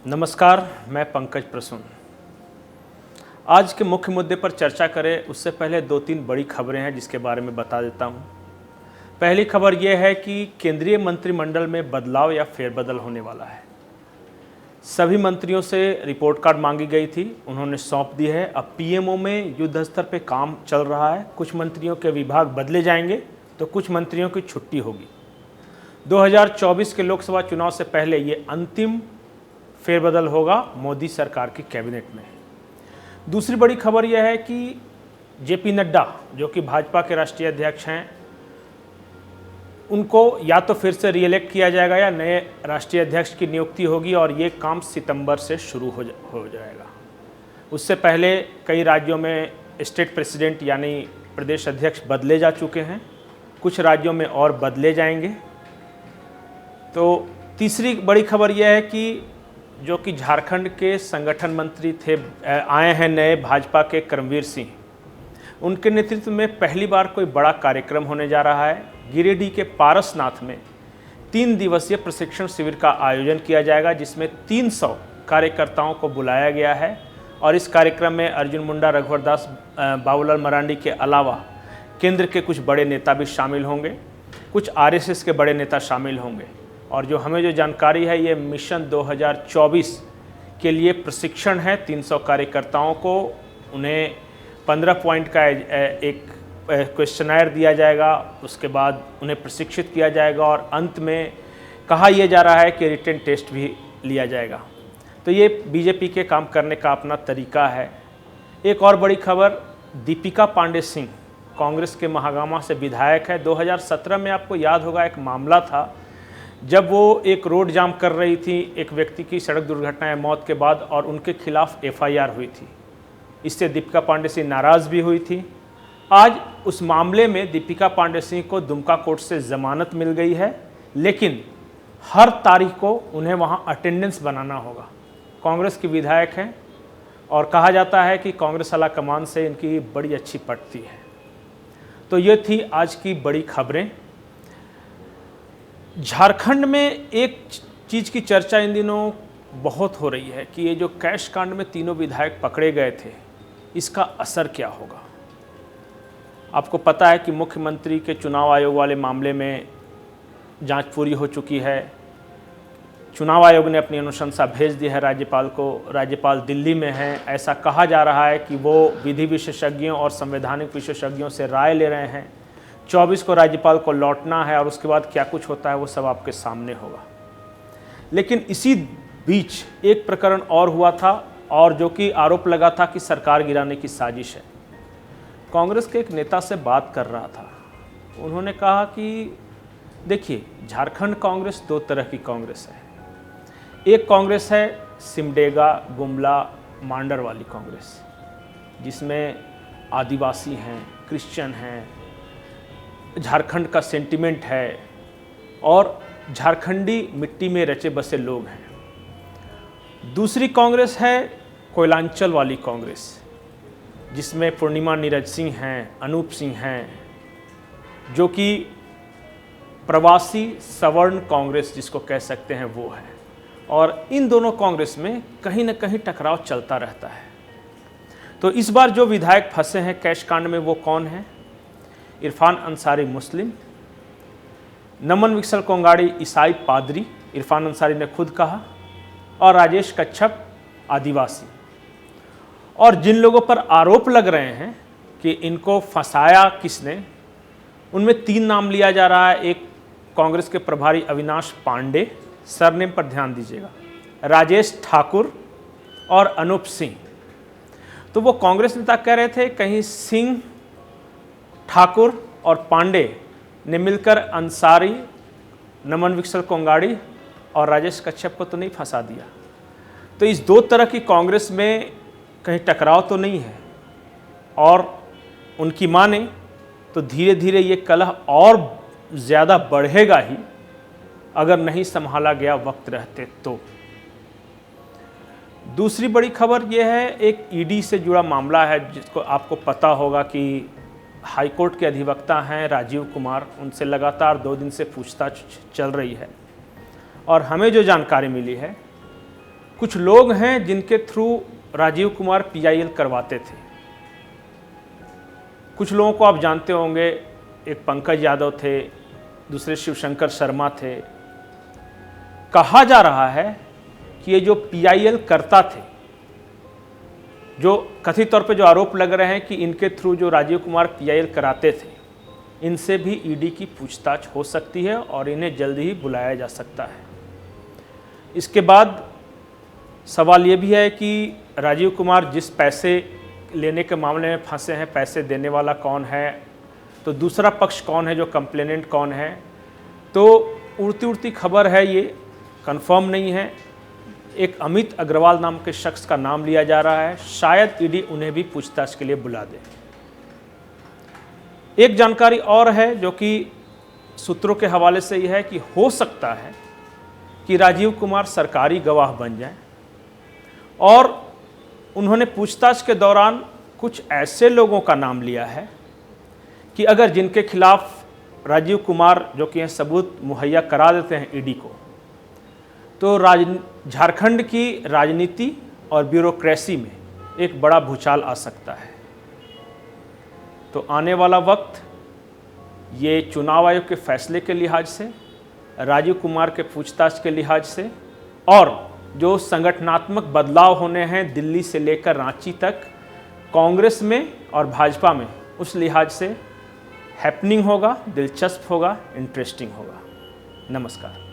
नमस्कार, मैं पंकज प्रसून। आज के मुख्य मुद्दे पर चर्चा करें उससे पहले दो तीन बड़ी खबरें हैं जिसके बारे में बता देता हूं। पहली खबर यह है कि केंद्रीय मंत्रिमंडल में बदलाव या फेरबदल होने वाला है। सभी मंत्रियों से रिपोर्ट कार्ड मांगी गई थी, उन्होंने सौंप दी है। अब पीएमओ में युद्ध स्तर पर काम चल रहा है। कुछ मंत्रियों के विभाग बदले जाएंगे तो कुछ मंत्रियों की छुट्टी होगी। 2024 के लोकसभा चुनाव से पहले ये अंतिम फेरबदल होगा मोदी सरकार की कैबिनेट में। दूसरी बड़ी खबर यह है कि जेपी नड्डा, जो कि भाजपा के राष्ट्रीय अध्यक्ष हैं, उनको या तो फिर से रीइलेक्ट किया जाएगा या नए राष्ट्रीय अध्यक्ष की नियुक्ति होगी और ये काम सितंबर से शुरू हो जाएगा। उससे पहले कई राज्यों में स्टेट प्रेसिडेंट यानी प्रदेश अध्यक्ष बदले जा चुके हैं, कुछ राज्यों में और बदले जाएंगे। तो तीसरी बड़ी खबर यह है कि जो कि झारखंड के संगठन मंत्री थे, आए हैं नए भाजपा के करमवीर सिंह, उनके नेतृत्व में पहली बार कोई बड़ा कार्यक्रम होने जा रहा है। गिरिडीह के पारसनाथ में 3 दिवसीय प्रशिक्षण शिविर का आयोजन किया जाएगा जिसमें 300 कार्यकर्ताओं को बुलाया गया है और इस कार्यक्रम में अर्जुन मुंडा, रघुवर दास, बाबूलाल मरांडी के अलावा केंद्र के कुछ बड़े नेता भी शामिल होंगे, कुछ आरएसएस के बड़े नेता शामिल होंगे। और जो हमें जो जानकारी है, ये मिशन 2024 के लिए प्रशिक्षण है। 300 कार्यकर्ताओं को उन्हें 15 पॉइंट का एक क्वेश्चनर दिया जाएगा, उसके बाद उन्हें प्रशिक्षित किया जाएगा और अंत में कहा यह जा रहा है कि रिटन टेस्ट भी लिया जाएगा। तो ये बीजेपी के काम करने का अपना तरीका है। एक और बड़ी खबर, दीपिका पांडे सिंह कांग्रेस के महागामा से विधायक है। 2017 में आपको याद होगा एक मामला था जब वो एक रोड जाम कर रही थी एक व्यक्ति की सड़क दुर्घटना या मौत के बाद और उनके खिलाफ एफआईआर हुई थी। इससे दीपिका पांडे सिंह नाराज़ भी हुई थी। आज उस मामले में दीपिका पांडे सिंह को दुमका कोर्ट से जमानत मिल गई है, लेकिन हर तारीख को उन्हें वहां अटेंडेंस बनाना होगा। कांग्रेस की विधायक हैं और कहा जाता है कि कांग्रेस आला कमान से इनकी बड़ी अच्छी पटती है। तो ये थी आज की बड़ी खबरें। झारखंड में एक चीज़ की चर्चा इन दिनों बहुत हो रही है कि ये जो कैश कांड में तीनों विधायक पकड़े गए थे, इसका असर क्या होगा। आपको पता है कि मुख्यमंत्री के चुनाव आयोग वाले मामले में जांच पूरी हो चुकी है। चुनाव आयोग ने अपनी अनुशंसा भेज दी है राज्यपाल को। राज्यपाल दिल्ली में हैं। ऐसा कहा जा रहा है कि वो विधि विशेषज्ञों और संवैधानिक विशेषज्ञों से राय ले रहे हैं। 24 को राज्यपाल को लौटना है और उसके बाद क्या कुछ होता है वो सब आपके सामने होगा। लेकिन इसी बीच एक प्रकरण और हुआ था और जो कि आरोप लगा था कि सरकार गिराने की साजिश है। कांग्रेस के एक नेता से बात कर रहा था, उन्होंने कहा कि देखिए, झारखंड कांग्रेस 2 तरह की कांग्रेस है। एक कांग्रेस है सिमडेगा, गुमला, मांडर वाली कांग्रेस, जिसमें आदिवासी हैं, क्रिश्चियन हैं, झारखंड का सेंटिमेंट है और झारखंडी मिट्टी में रचे बसे लोग हैं। दूसरी कांग्रेस है कोयलांचल वाली कांग्रेस, जिसमें पूर्णिमा नीरज सिंह हैं, अनूप सिंह हैं, जो कि प्रवासी सवर्ण कांग्रेस जिसको कह सकते हैं वो है। और इन दोनों कांग्रेस में कहीं ना कहीं टकराव चलता रहता है। तो इस बार जो विधायक फंसे हैं कैश कांड में वो कौन है? इरफान अंसारी मुस्लिम, नमन विकसल कोंगाड़ी ईसाई पादरी, इरफान अंसारी ने खुद कहा, और राजेश कच्छप आदिवासी। और जिन लोगों पर आरोप लग रहे हैं कि इनको फंसाया किसने, उनमें 3 नाम लिया जा रहा है। एक कांग्रेस के प्रभारी अविनाश पांडे, सरनेम पर ध्यान दीजिएगा, राजेश ठाकुर और अनूप सिंह। तो वो कांग्रेस नेता कह रहे थे कहीं सिंह, ठाकुर और पांडे ने मिलकर अंसारी, नमन विकसल कोंगाड़ी और राजेश कच्छप को तो नहीं फंसा दिया। तो इस 2 तरह की कांग्रेस में कहीं टकराव तो नहीं है और उनकी माने तो धीरे धीरे ये कलह और ज़्यादा बढ़ेगा ही अगर नहीं संभाला गया वक्त रहते तो। दूसरी बड़ी खबर यह है, एक ईडी से जुड़ा मामला है जिसको आपको पता होगा कि हाईकोर्ट के अधिवक्ता हैं राजीव कुमार, उनसे लगातार 2 दिन से पूछताछ चल रही है और हमें जो जानकारी मिली है कुछ लोग हैं जिनके थ्रू राजीव कुमार पीआईएल करवाते थे। कुछ लोगों को आप जानते होंगे, एक पंकज यादव थे, दूसरे शिवशंकर शर्मा थे। कहा जा रहा है कि ये जो पीआईएल करता थे, जो कथित तौर पे जो आरोप लग रहे हैं कि इनके थ्रू जो राजीव कुमार पीआईएल कराते थे, इनसे भी ईडी की पूछताछ हो सकती है और इन्हें जल्दी ही बुलाया जा सकता है। इसके बाद सवाल ये भी है कि राजीव कुमार जिस पैसे लेने के मामले में फंसे हैं, पैसे देने वाला कौन है, तो दूसरा पक्ष कौन है, जो कंप्लेनेंट कौन है। तो उड़ती उड़ती खबर है, ये कंफर्म नहीं है। एक अमित अग्रवाल नाम के शख्स का नाम लिया जा रहा है, शायद ईडी उन्हें भी पूछताछ के लिए बुला दे। एक जानकारी और है जो कि सूत्रों के हवाले से यह है कि हो सकता है कि राजीव कुमार सरकारी गवाह बन जाएं और उन्होंने पूछताछ के दौरान कुछ ऐसे लोगों का नाम लिया है कि अगर जिनके खिलाफ राजीव कुमार जो कि सबूत मुहैया करा देते हैं ईडी को, तो झारखंड की राजनीति और ब्यूरोक्रेसी में एक बड़ा भूचाल आ सकता है। तो आने वाला वक्त ये चुनाव आयोग के फैसले के लिहाज से, राजीव कुमार के पूछताछ के लिहाज से और जो संगठनात्मक बदलाव होने हैं दिल्ली से लेकर रांची तक, कांग्रेस में और भाजपा में, उस लिहाज से हैपनिंग होगा, दिलचस्प होगा, इंटरेस्टिंग होगा। नमस्कार।